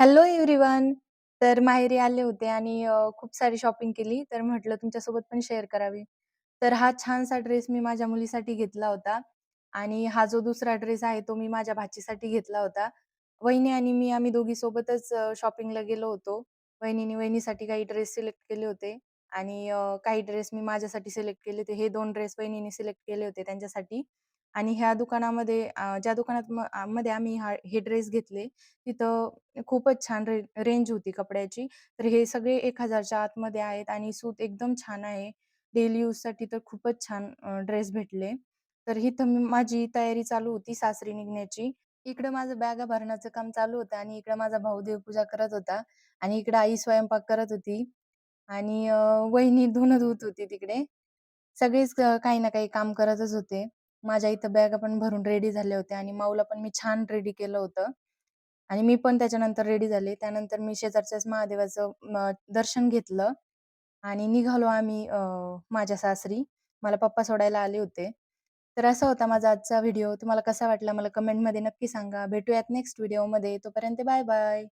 Hello everyone. तर माहेरी आले होते आणि खूप सारी शॉपिंग केली. तर म्हटलं तुमच्यासोबत पण शेअर करावी. तर हा छानसा ड्रेस मी माझ्या मुलीसाठी घेतला होता आणि हा जो दुसरा ड्रेस आहे तो मी माझ्या भाचीसाठी घेतला होता. वहिनी आणि मी आम्ही दोघी सोबतच शॉपिंगला गेलो होतो. वहिनीने वहिनीसाठी काही ड्रेस सिलेक्ट केले होते आणि काही ड्रेस मी माझ्यासाठी सिलेक्ट केले होते. हे 2 ड्रेस वहिनीने सिलेक्ट केले होते त्यांच्यासाठी आणि ह्या दुकानामध्ये ज्या दुकानात मध्ये आम्ही हे ड्रेस घेतले तिथं खूपच छान रेंज होती कपड्याची. तर हे सगळे 1000च्या आतमध्ये आहेत आणि सूत एकदम छान आहे. डेली यूजसाठी तर खूपच छान ड्रेस भेटले. तर इथं माझी तयारी चालू होती सासरी निघण्याची. इकडं माझं बॅगा भरण्याचं काम चालू होतं आणि इकडं माझा भाऊ देवपूजा करत होता आणि इकडं आई स्वयंपाक करत होती आणि वहिनी धुणं धुत होती तिकडे. सगळेच काही ना काही काम करतच होते. माझ्या इथं बॅगा पण भरून रेडी झाल्या होत्या आणि माऊला पण मी छान रेडी केलं होतं. आणि मी पण त्याच्यानंतर रेडी झाले. त्यानंतर मी शेजारच्याच महादेवाचं दर्शन घेतलं आणि निघालो आम्ही माझ्या सासरी. मला पप्पा सोडायला आले होते. तर असा होता माझा आजचा व्हिडिओ. तुम्हाला कसा वाटला मला कमेंटमध्ये नक्की सांगा. भेटूयात नेक्स्ट व्हिडिओमध्ये. तोपर्यंत बाय बाय.